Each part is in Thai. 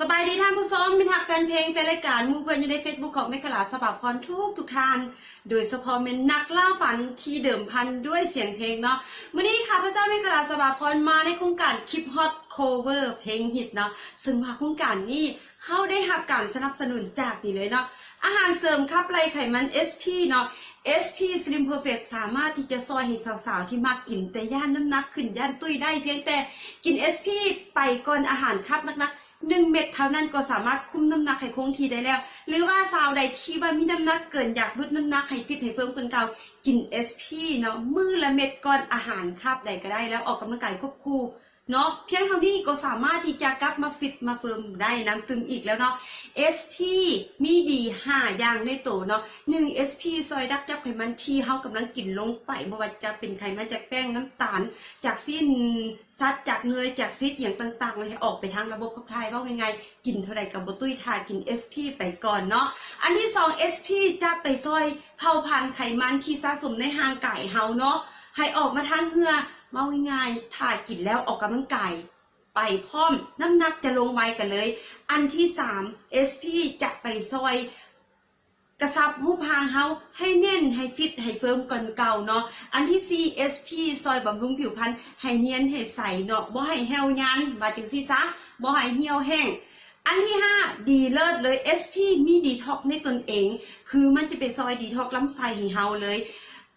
สบายดีท่านผู้ชมมิทักแฟนเพลงแฟนรายการมูเพื่อนอยู่ในเฟซบุ๊กของเมฆลาสบับพรทุกท่านโดยเฉพาะเป็นนักล่าฝันที่เดิมพันด้วยเสียงเพลงเนาะวันนี้ค่ะพระเจ้าเมฆลาสบับพรมาในโครงการคลิปฮอตโคเวอร์เพลงฮิตเนาะซึ่งว่าโครงการนี้เขาได้รับการสนับสนุนจากนี่เลยเนาะอาหารเสริมขับไล่ไขมัน SP เนาะ SP Slim Perfect สามารถที่จะซอยให้สาวๆที่มักกินแต่ย่านน้ำหนักขึ้นย่านตุ้ยได้เพียงแต่กิน SP ไปก่อนอาหารคับนัก1 เม็ดเท่านั้นก็สามารถคุมน้ำหนักให้คงที่ได้แล้วหรือว่าสาวใดที่ว่ามีน้ำหนักเกินอยากลดน้ำหนักให้ฟิตให้เฟิร์มคนเก่ากิน SP เนาะมื้อละเม็ดก่อนอาหารคาบใดก็ได้แล้วออกกำลังกายควบคู่เนาะเพียงเท่านี้ก็สามารถที่จะกลับมาฟิตมาเฟิร์มได้น้ำตึงอีกแล้วเนาะ SP มีดี5อย่างในโตเนาะ1 SP ซอยดักจับไขมันที่เฮากำลังกินลงไปบ่ว่าจะเป็นไขมันจากแป้งน้ำตาลจากสิ้นสัตว์จากเนยจากซีดอย่างต่างๆให้ออกไปทางระบบขับถ่ายว่าง่ายๆกินเท่าใดกับบ่ตุ้ยทากิน SP ไปก่อนเนาะอันที่2 SP จะไปซอยเผาผลาญไขมันที่สะสมในร่างกายเฮาเนาะให้ออกมาทางเหงื่อว่าง่ายๆถ้ากินแล้วออกกำลังกายไปพร้อมน้ำหนักจะลงไวกันเลยอันที่3 SP จะไปซอยกระซับหูพางเฮาให้แน่นให้ฟิตให้เฟิร์มก่อนเก่าเนาะอันที่ 4 SP ซอยบำรุงผิวพรรณให้เนียนให้ใสเนาะบ่ให้แห้วยันว่าจังซี่ซะบ่ให้เหี่ยวแห้งอันที่5ดีเลิศเลย SP มีดีท็อกในตนเองคือมันจะไปซอยดีท็อกลำไส้ให้เฮาเลย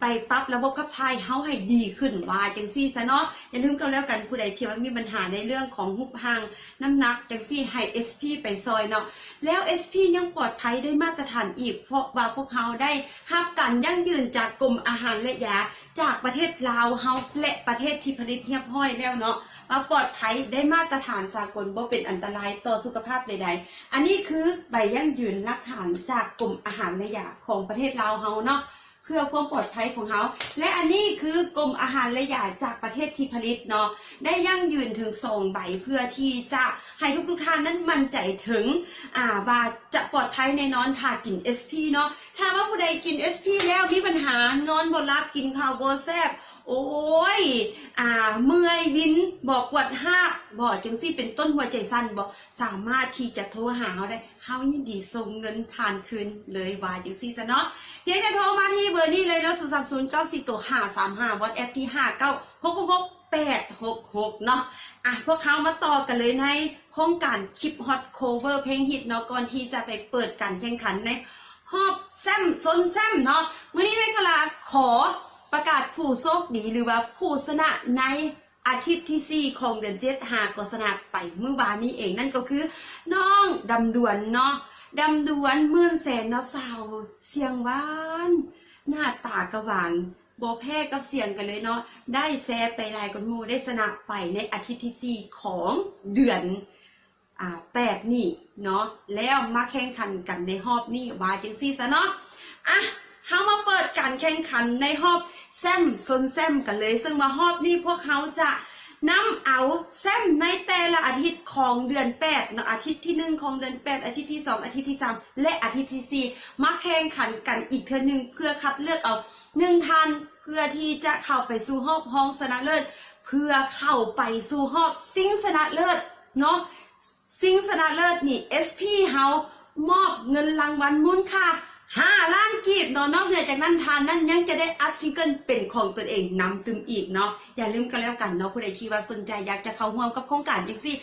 ไปปรับระบบขับถ่ายเฮาให้ดีขึ้นว่าจังซี่ซะเนาะอย่าลืมกันแล้วกันผู้ใดที่ว่ามีปัญหาในเรื่องของหุบห่างน้ำหนักจังซี่ให้ SP ไปซอยเนาะแล้ว SP ยังปลอดภัยได้มาตรฐานอีกเพราะว่าพวกเฮาได้รับการยั่งยืนจากกรมอาหารและยาจากประเทศลาวเฮาและประเทศที่ผลิตเรียบร้อยแล้วเนาะว่าปลอดภัยได้มาตรฐานสากลบ่เป็นอันตรายต่อสุขภาพใดๆอันนี้คือใบยั่งยืนหลักฐานจากกรมอาหารและยาของประเทศลาวเฮาเนาะเพื่อความปลอดภัยของเขาและอันนี้คือกรมอาหารและยาจากประเทศที่ผลิตเนาะได้ยั่งยืนถึง2 ใบเพื่อที่จะให้ทุกท่านนั้นมั่นใจถึงว่าจะปลอดภัยแน่นอนถ้ากิน SP เนาะถ้าว่าผู้ใดกิน SP แล้วมีปัญหานอนบ่หลับกินข้าวบ่แซ่บโอ้ยเมื่อยวินบอกปวดหักบอกจังซี่เป็นต้นหัวใจสั้นบอกสามารถที่จะโทรหาเราได้เฮายินดีส่งเงินทานคืนเลยว่าจังซี่ซะเนาะเพียงแต่โทรมาที่เบอร์นี้เลยเนาะ03094ตัว535 WhatsApp ที่5966866เนาะพวกเขามาต่อกันเลยในโครงการคลิปฮอตโคเวอร์เพลงฮิตเนาะก่อนที่จะไปเปิดการแข่งขันในฮอบแซมซนแซมเนาะมื้อนี้เมฆลาขอประกาศผู้โชคดีหรือว่าผู้ชนะในอาทิตย์ที่4ของเดือน7หากก็ชนะไปเมื่อวานนี้เองนั่นก็คือน้องดำดวนเนาะดำดวนมื่นแสนเนาะสาวเสียงหวานหน้าตากระหวานบ่แพ้กับเสียงกันเลยเนาะได้แซ่ไปหลายคนหมู่ได้ชนะไปในอาทิตย์ที่4ของเดือน8นี่เนาะแล้วมาแข่งขันกันในรอบนี้ว่าจังซี่ซะเนาะเฮามาเปิดการแข่งขันในรอบแซมซนแซมกันเลยซึ่งว่ารอบนี้พวกเขาจะนำเอาแซมในแต่ละอาทิตย์ของเดือน8เนาะอาทิตย์ที่1ของเดือน8อาทิตย์ที่2อาทิตย์ที่3และอาทิตย์ที่4มาแข่งขันกันอีกเทื่อนึงเพื่อคัดเลือกเอา1ท่านเพื่อที่จะเข้าไปสู่รอบรองชนะเลิศเพื่อเข้าไปสู่รอบชิงชนะเลิศเนาะชิงชนะเลิศนี่ SP เฮามอบเงินรางวัลมูลค่า5 ล้านกีบเนาะนอกจากนั้นทานนั้นยังจะได้อัดซิงเกิลเป็นของตนเองนำตึมอีกเนาะอย่าลืมกันแล้วกันเนาะผู้ใดที่ว่าสนใจอยากจะเข้าร่วมกับโครงการจังซี่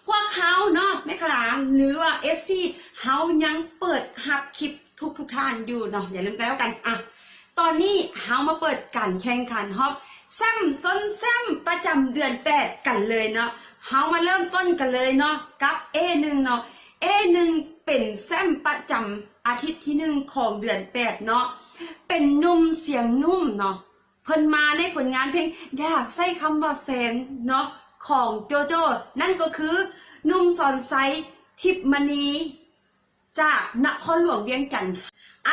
พวกเขาเนาะแม่ขลางหรือว่า SP เฮายังเปิดรับคลิปทุกท่านอยู่เนาะอย่าลืมกันแล้วกันตอนนี้เฮามาเปิดการแข่งขันฮอบแซมซนแซมประจำเดือน8กันเลยเนาะเฮามาเริ่มต้นกันเลยเนาะกับ A1 เนาะ A1 เป็นแซมประจำอาทิตย์ที่1ของเดือน8เนาะเป็นนุ่มเสียงนุ่มเนาะเพิ่นมาในผลงานเพลงอยากใส่คำว่าแฟนเนาะของโจโจ้นั่นก็คือนุ่มสอนไซทิพมณีจากนครหลวงเวียงจันทร์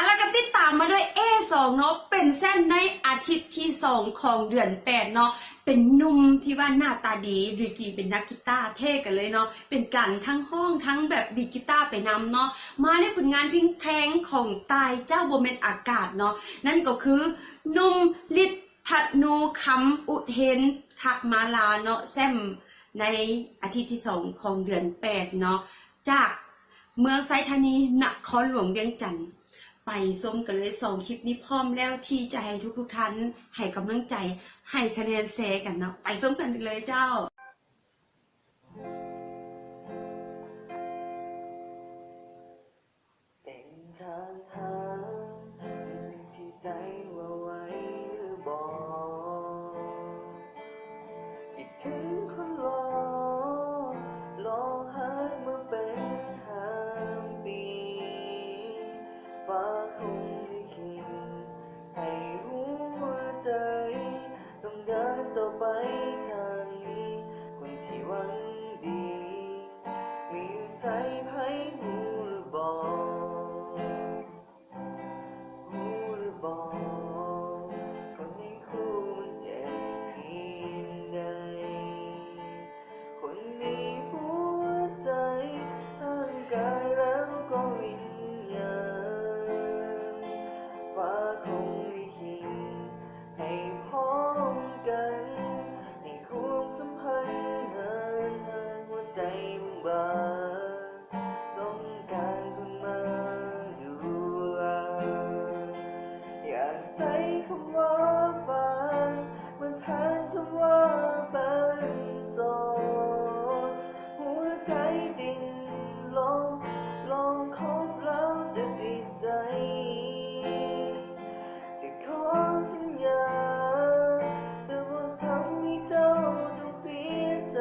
แล้วก็ติดตามมาด้วย A2 เนาะเป็นแซมในอาทิตย์ที่2ของเดือน8เนาะเป็นนุ่มที่ว่าหน้าตาดีดีกรีเป็นนักกีตาร์เท่กันเลยเนาะเป็นการทั้งห้องทั้งแบบดีกีตาร์ไปนำเนาะมาในผลงานเพลงแทงของตายเจ้าบ่แม่นอากาศเนาะนั่นก็คือนุ่มฤทธัตนูคำอุเทนทักมาลาเนาะแซมในอาทิตย์ที่2ของเดือน8เนาะ จากเมืองไซธานีนครหลวงเวียงจันทร์ไปส้มกันเลย2คลิปนี้พร้อมแล้วที่จะให้ทุกท่านให้กำลังใจให้คะแนนแชร์กันเนาะไปส้มกันเลยเจ้าเป็นทางหาสิ่งที่ใจว่าไว้หรือบอกคิดถึงคนรอหามาเป็น5 ปีฟ้าคงลิขิตให้รู้ว่าใจต้องเดินต่อไปทางนี้คนที่หวังดีมีใส่ไพ่หูหรือบอกคนในคู่มันเจ็บเพียงใดคนมีหัวใจร่างกายแล้วก็วิญญาณฟ้าคงลิขิตให้พร้อมกันให้ความสัมพันธ์ห่างหัวใจบางต้องการคนมาดูแลอยากใช้คำว่าฝันมันแทนคำว่าเป็นโสดหัวใจดิ้นลองคบแล้วจะติดใจจะขอสัญญาแต่ว่าทำให้เจ้าต้องเสียใจ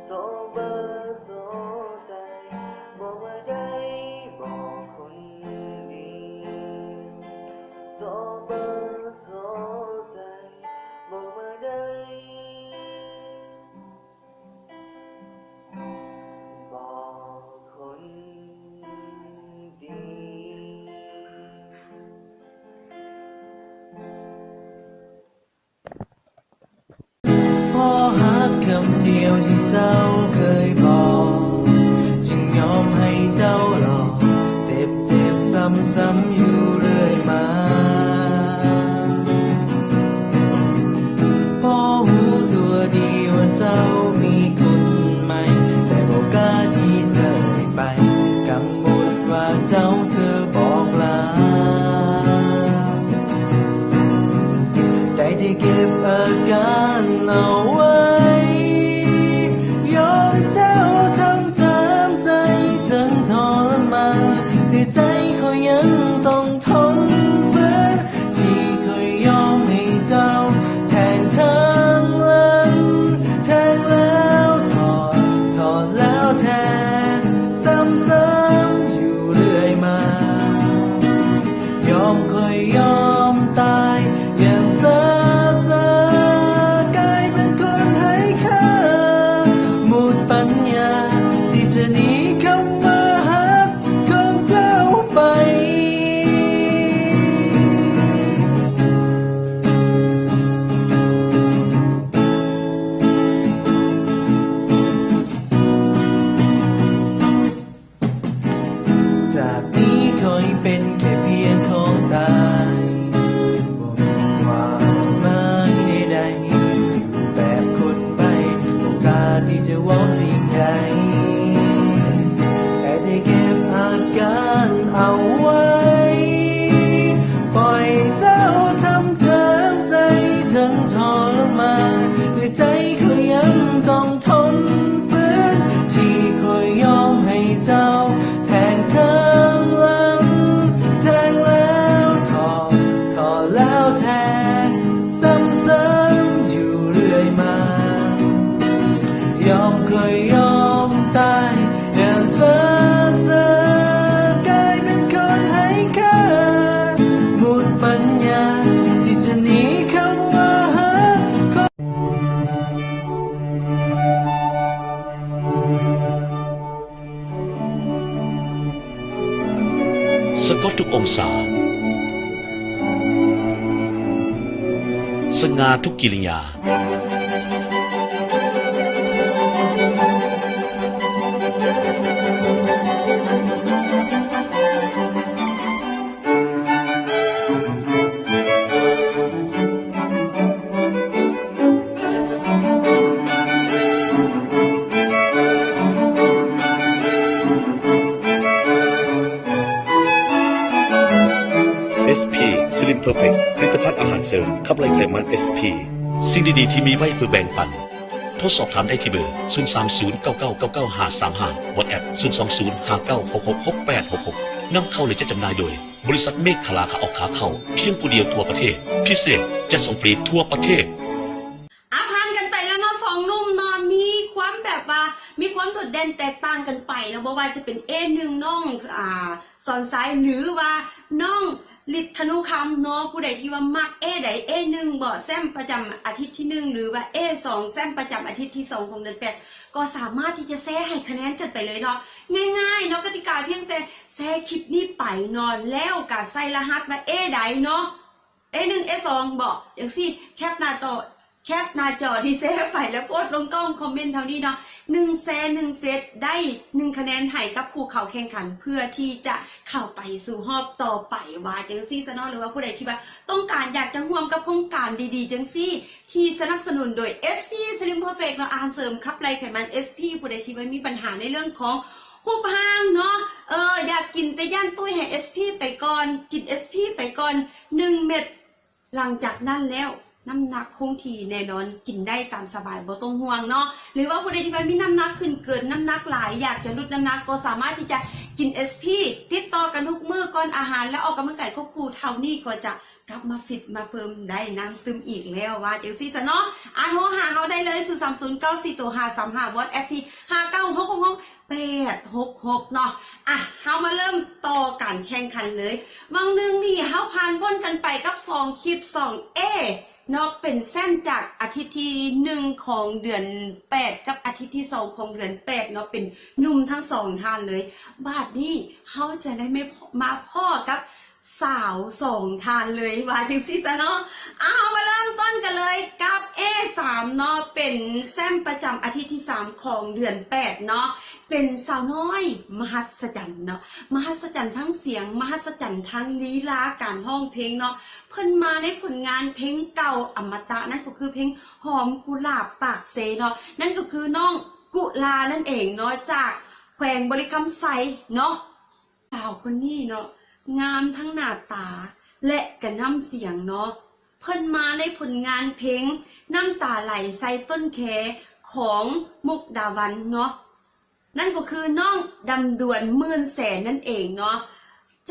โซเบอร์โซใจบอกว่าได้บอกคนดีโซเบอร์โซใจบอกว่าได้บอกคนดี พอหักคำเดียวที่เจ้าเคยบอกจึงยอมให้เจ้ารอเจ็บซ้ำๆอยู่เรื่อยมาพอรู้ตัวดีว่าเจ้ามีคนใหม่แต่บอกกล้าที่จะไปกังวลว่าเจ้าเธอบอกลาได้ที่เก็บอาการเอาไว้ยอมให้เจ้าทำตามใจจนทรมานแต่ใจเขายังต้องทนฝืนที่เคยยอมให้เจ้าแทงทางหลังแทงแล้วถอดแล้วแทงซ้ำๆอยู่เรื่อยมายอมเคยยอมตายอย่างเซ่อกลายเป็นคนไร้ค่าหมดปัญญาที่จะหนีคำว่าฮักของเจ้าไปจากนี้คอยเป็นแค่เพียงของตายบ่มีความหมายใดๆแบบคนไปโอกาสที่จะหวังสิ่งใดแต่ได้เก็บอาการเอาไว้ปล่อยเจ้าทำเกินใจทั้งทรมานแต่ใจเขายังต้องทนฝืนที่คอยยอมให้เจ้าแทงทางหลังแทงแล้วถอดแล้วแทงซ้ำๆอยู่เรื่อยมายอมเคยยอมตายอย่างเซ่อกลายเป็นคนไร้ค่าหมดปัญญาที่จะหนีคำว่าฮัก สะกดทุกองศาสง่าทุกกิริยา Perfect ผลิตภัณฑ์อาหารเสริมขับไล่ไขมัน SP สิ่งดีๆที่มีไว้เพื่อแบ่งปันโทรสอบถามได้ที่เบอร์ 030999955 WhatsApp 02059666866 นำเข้าหรือจะจำหน่ายโดย บริษัทเมฆขลาขาออกขาเข้าเพียงผู้เดียวทั่วประเทศ พิเศษจะส่งฟรีทั่วประเทศผ่านกันไปแล้วเนาะสองหนุ่มเนาะมีความแบบว่ามีความโดดเด่นแตกต่างกันไปเนาะบ่ว่าจะเป็นหนึ่งน้องสอนสายหรือว่าน้องฤทธิ์ธนุคำเนาะผู้ใดที่ว่ามักใดหนึ่งบ่แซมประจำอาทิตย์ที่1หรือว่าสองแซมประจำอาทิตย์ที่2ของเดือน8ก็สามารถที่จะแชร์ให้คะแนนกันไปเลยเนาะง่ายๆเนาะกติกาเพียงแต่แชร์คลิปนี้ไปเนาะแล้วก็ใส่รหัสว่าใดเนาะ1 2บอกจังซี่แคปหน้าจอที่แชร์ไปแล้วโพสต์ลงกล้องคอมเมนต์เท่านี้เนาะ1แชร์1เฟซได้1คะแนนให้กับผู้เข้าแข่งขันเพื่อที่จะเข้าไปสู่รอบต่อไปว่าจังซี่ซะเนาะหรือว่าผู้ใดที่ว่าต้องการอยากจะร่วมกับโครงการดีๆจังซี่ที่สนับสนุนโดย SP Slim Perfect เนาะอาหารเสริมขับไล่ไขมัน SP ผู้ใดที่ว่ามีปัญหาในเรื่องของหุบห่างเนาะอยากกินแต่ย่านตุ้ยให้ SP ไปก่อนกิน SP ไปก่อน1เม็ดหลังจากนั้นแล้วน้ำหนักคงที่แน่นอนกินได้ตามสบายบ่ต้องห่วงเนาะหรือว่าผู้ใดที่มีน้ำหนักขึ้นเกินน้ำหนักหลายอยากจะลดน้ำหนักก็สามารถที่จะกิน SP ติดต่อกันทุกมื้อก่อนอาหารแล้วออกกำลังกายควบคู่เท่านี้ก็จะกลับมาฟิตมาเพิ่มได้น้ำตึมอีกแล้วว่าจังซี่ซะเนาะโทรหาเขาได้เลย030942535 WhatsApp ที่5966866เนาะเฮามาเริ่มต่อการแข่งขันเลยบางนึงนี่เฮาผ่านพ้นกันไปกับ2คลิป2เนาะเป็นแซมจากอาทิตย์ที่1ของเดือน8กับอาทิตย์ที่2ของเดือน8เนาะเป็นหนุ่มทั้ง2ท่านเลยบาดนี้เฮาจะได้ไม่มาพ่อกับสาว2ท่านเลยว่าจังซี่ซะเนาะมาเริ่มต้นกันเลยกับA3 เนาะเป็นแซมประจำอาทิตย์ที่3ของเดือน8เนาะเป็นสาวน้อยมหัศจรรย์เนาะมหัศจรรย์ทั้งเสียงมหัศจรรย์ทั้งลีลาการร้องเพลงเนาะเพิ่นมาในผลงานเพลงเก่าอมตะนั่นก็คือเพลงหอมกุหลาบปากเซเนาะนั่นก็คือน้องกุลานั่นเองเนาะจากแขวงบริคำไซเนาะสาวคนนี้เนาะงามทั้งหน้าตาและกระน้ำเสียงเนาะเพิ่นมาในผลงานเพลงน้ำตาไหลใส่ต้นแขของมุกดาวันเนาะนั่นก็คือน้องดำดวนหมื่นแสนนั่นเองเนาะ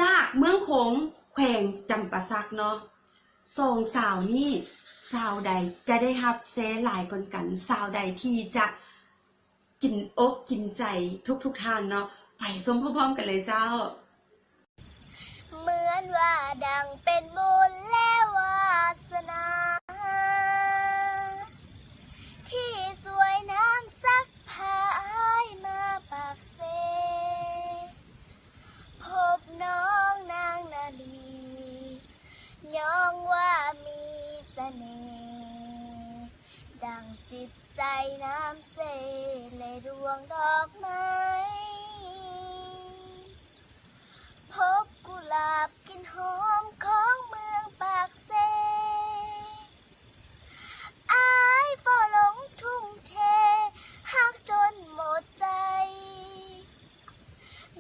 จากเมืองโขงแขวงจำปาสักเนาะสองสาวนี่สาวใดจะได้รับแซหลายคนกันสาวใดที่จะกินอกกินใจทุกท่านเนาะไปชมพร้อมๆกันเลยเจ้าเหมือนว่าดังเป็นบุญและวาสนา ที่สวยน้ำซักพายมาปากเซพบน้องนางนาลีย้องว่ามีเสน่ห์ดังจิตใจน้ำเสและดวงดอกไม้พบกุหลาบกลิ่นหอมของเมืองปากเซอายฝ่อหลงทุ่มเทหักจนหมดใจ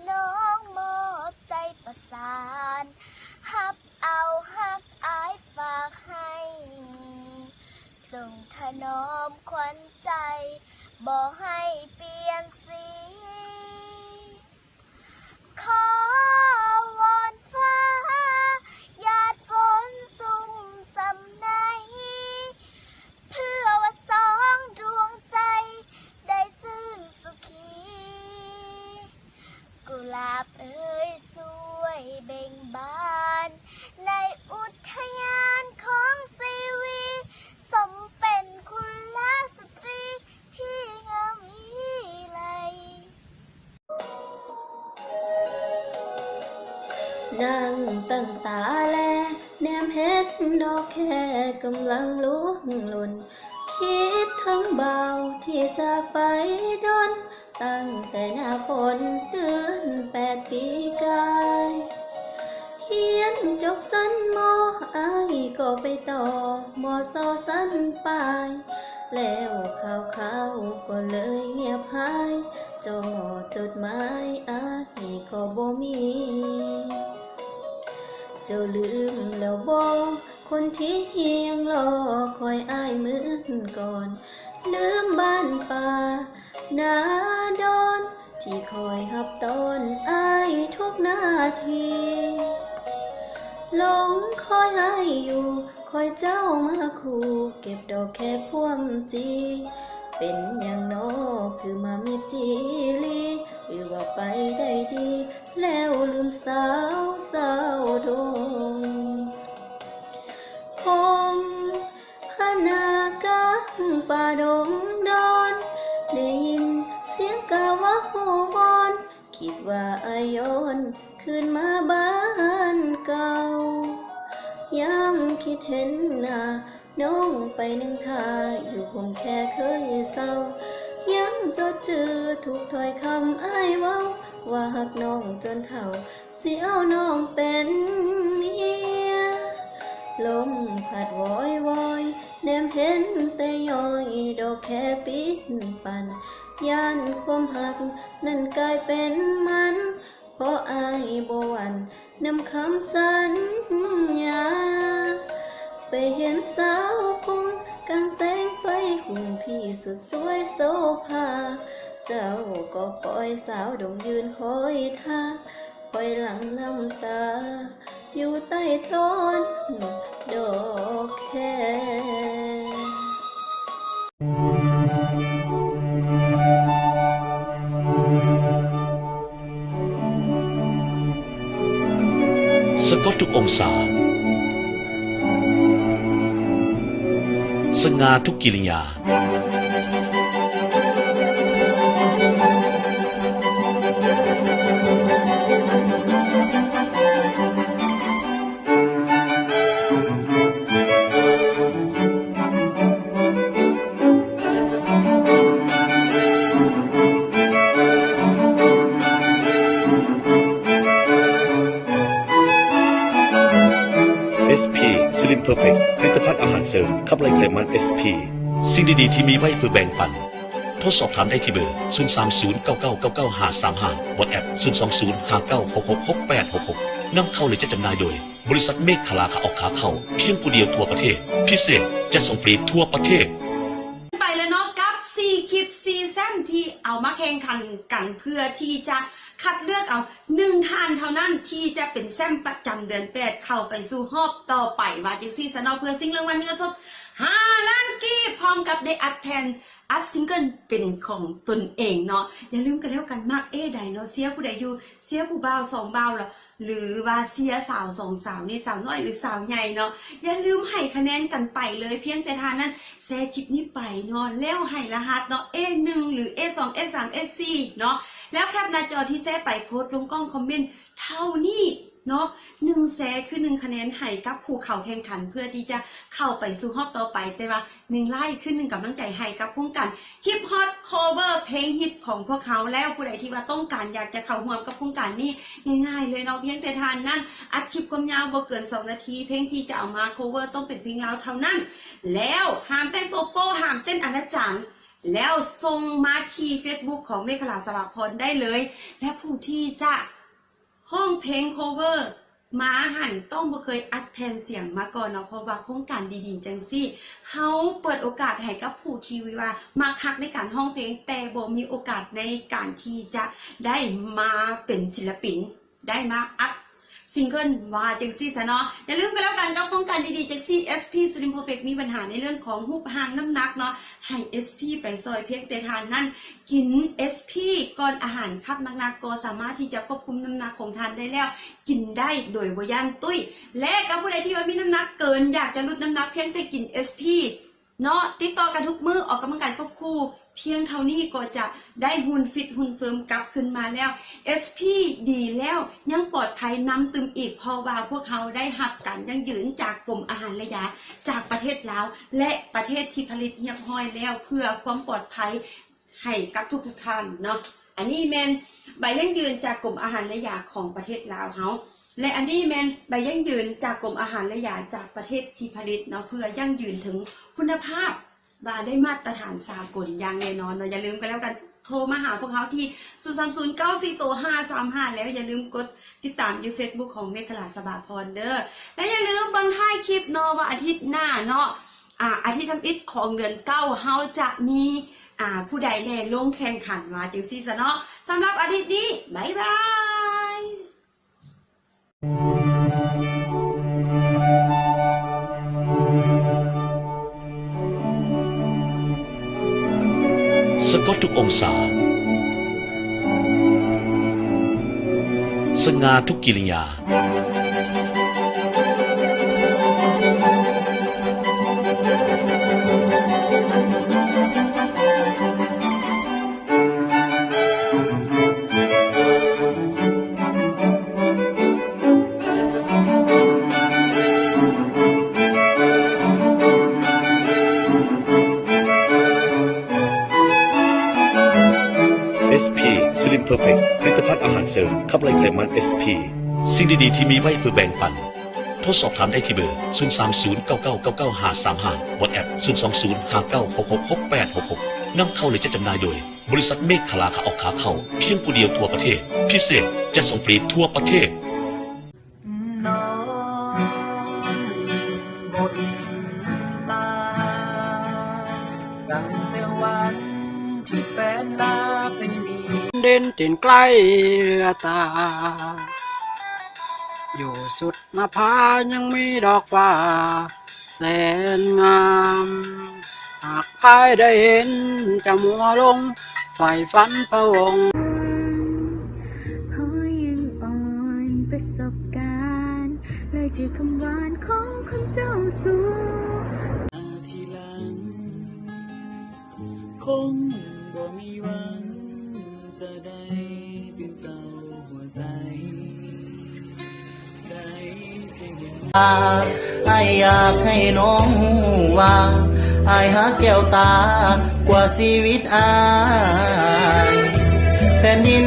น้องมอบใจประสานหับเอาหักอายฝากให้จงถนอมขวัญใจบ่ให้เปลี่ยนสีขอวอนฟ้าหยาดฝนสุ่มสำในเพื่อว่าสองดวงใจได้ซื่นสุขีกุหลาบเอ่ยสวยเบ่งบานในอุทยานของซีวีสมเป็นคุณลสตรีที่งามวิไลนั่งตั้งตาแลแนมเฮ็ดดอกแค่กำลังล่วงหล่นคิดทั้งเบาที่จากไปดนตั้งแต่หน้าฝนเดือน8 ปีกายเฮียนจบสั้นมออ้ายก็ไปต่อมอเศร้าสั้นปลายแล้วข่าวก็เลยเงียบหายจอจดหมายอ้ายก็บ่มี เจ้าลืมแล้วบ่คนที่ยังรอคอยอ้ายเหมือนก่อนลืมบ้านป่านาดอนที่คอยหับตอนอ้ายทุกนาทีหลงคอยให้อยู่คอยเจ้ามาคู่เก็บดอกแค่พ่วงจีเป็นอย่างน้อคือมามีจีลีหรือว่าไปได้ดีแล้วลืมสาวดงพงพนากังป่าดงดอนได้ยินเสียงกาว่าโหวอนคิดว่าอายอนคืนมาบ้านเก่ายามคิดเห็นหน้าน้องไปนึ่งทาอยู่คงแค่เคยเศร้ายังจดจือทุกถ้อยคำอ้ายเว้าว่าหักน้องจนเฒ่าสิเอาน้องเป็นเมียลมพัดวอยแนมเห็นแต่ย้อยดอกแค่ปิดปันย่านความหักนั้นกลายเป็นมันเพราะอายบ่หวั่นนำคำสัญญาไปเห็นสาวคงกลางแสงไฟหุ่นที่สุดสวยโสภาเจ้าก็ปล่อยสาวดงยืนคอยท่าคอยหลังน้ำตาอยู่ใต้ต้นดอกแค สะกดทุกองศาสง่าทุกกิริยาSP Slim Perfect ผลิตภัณฑ์อาหารเสริมขับไล่ไขมัน SP สิ่งดีๆที่มีไว้เพื่อแบ่งปันโทรสอบถามได้ที่เบอร์ 030999535 WhatsApp 02059666866 นำเข้าหรือจะจำหน่ายโดยบริษัทเมฆขลาขาออกขาเข้าเพียงผู้เดียวทั่วประเทศพิเศษจะส่งฟรีทั่วประเทศไปแล้วเนาะกับ4คลิป4แซมที่เอามาแข่งขันกันเพื่อที่จะคัดเลือกเอา1ท่านเท่านั้นที่จะเป็นแซมประจำเดือน8เข้าไปสู่รอบต่อไปว่าจังซี่ซะเนาะเพื่อสิ่งรางวัลเงินสด5 ล้านกีบพร้อมกับได้อัดแผ่นอัดซิงเกิลเป็นของตนเองเนาะอย่าลืมกันแล้วกันมากใดเนาะเสียผู้ใดอยู่เสียผู้บ่าว2บ่าวล่ะหรือว่าเสียสาว2สาวนี่สาวน้อยหรือสาวใหญ่เนาะอย่าลืมให้คะแนนกันไปเลยเพียงแต่ทานนั้นแชร์คลิปนี้ไปเนาะแล้วให้รหัสเนาะ A1 หรือ A2 A3 A4 เนาะแล้วแคปหน้าจอที่แชร์ไปโพสต์ลงกล้องคอมเมนต์เท่านี้เนาะ1แชร์คือ1คะแนนให้กับผู้เข้าแข่งขันเพื่อที่จะเข้าไปสู่รอบต่อไปแต่ว่า1ไลค์คือ1กำลังใจให้กับพวกกันคลิปฮอตคอเวอร์เพลงฮิตของพวกเขาแล้วผู้ใดที่ว่าต้องการอยากจะเข้าร่วมกับโครงการนี้ง่ายๆเลยเนาะเพียงแต่ทานนั่นอัดคลิปความยาวบ่เกิน2นาทีเพลงที่จะเอามาคอเวอร์ต้องเป็นเพลงลาวเท่านั้นแล้วห้ามแต่งตัวโป้ห้ามเต้นอนาจารแล้วส่งมาที่ Facebook ของเมฆลาสวาพรได้เลยและผู้ที่จะห้องเพลง cover มาหันต้องบ่เคยอัดแผ่นเสียงมาก่อนเนาะเพราะว่าโครงการดีๆจังซี่เฮาเปิดโอกาสให้กับผู้ที่ว่ามาคักในการห้องเพลงแต่บ่มีโอกาสในการที่จะได้มาเป็นศิลปินได้มาอัดซิงเกิลว่าจังซี่ซะเนาะอย่าลืมกันแล้วกันกับโครงการดีๆจังซี่ SP Slim Perfect มีปัญหาในเรื่องของรูปร่างน้ำหนักเนาะให้ SP ไปซอยเพียงแต่ทานนั่นกิน SP ก่อนอาหารคับหนักๆก็สามารถที่จะควบคุมน้ำหนักของทานได้แล้วกินได้โดยบ่ย่านตุ้ยและกับผู้ใดที่ว่ามีน้ำหนักเกินอยากจะลดน้ำหนักเพียงแต่กิน SP เนาะติดต่อกันทุกมื้อออกกำลังกายควบคู่เพียงเท่านี้ก็จะได้หุ่นฟิตหุ่นเฟิร์มกลับขึ้นมาแล้ว SP ดีแล้วยังปลอดภัยนำตึมอีกเพราะว่าพวกเขาได้หับกันยังยืนจากกรมอาหารและยาจากประเทศลาวและประเทศที่ผลิตเรียบร้อยแล้วเพื่อความปลอดภัยให้กับทุกท่านเนาะอันนี้แมนใบยั่งยืนจากกรมอาหารและยาของประเทศลาวเฮาและอันนี้แมนใบยั่งยืนจากกรมอาหารและยาจากประเทศที่ผลิตเนาะเพื่อยั่งยืนถึงคุณภาพว่าได้มาตรฐานสากลอย่างแน่นอนเราอย่าลืมกันแล้วกัน โทรมาหาพวกเขาที่030945535แล้วอย่าลืมกดติดตามอยู่ Facebook ของเมฆลาสบาพรเด้อและอย่าลืมเบิ่งท้ายคลิปเนาะว่าอาทิตย์หน้าเนาะอาทิตย์ทำอิฐของเดือน9เฮาจะมีผู้ใดแน่ลงแข่งขันมาจังซี่ซะเนาะสำหรับอาทิตย์นี้บ๊ายบาย สกอตทุกองศาสง่าทุกกิริยาSP Slim Perfect ผลิตภัณฑ์อาหารเสริมขับไล่ไขมัน SP สิ่งดีๆที่มีไว้เพื่อแบ่งปันโทรสอบถามได้ที่เบอร์030999955 WhatsApp 02059666866นำเข้าหรือจะจำหน่ายโดยบริษัทเมฆขลาขาออกขาเข้าเพียงผู้เดียวทั่วประเทศพิเศษจะส่งฟรีทั่วประเทศนอนบนตาตั้งแต่วันที่แฟนลาไปมีเด่นเด่นใกล้เรือตาอยู่สุดนภายังมีดอกฟ้าแสนงามหากพายได้เห็นจะมัวลงไฟฝันพะวงเพราะยังอ่อนประสบการณ์เลยจือคำหวานของคนเจ้าสู่ทีหลังคงบ่มีหวังจะได้เป็นเจ้าหัวใจได้เป็นอายอยากให้น้องว่าอายหาแก้วตากว่าชีวิตอายแผ่นดิน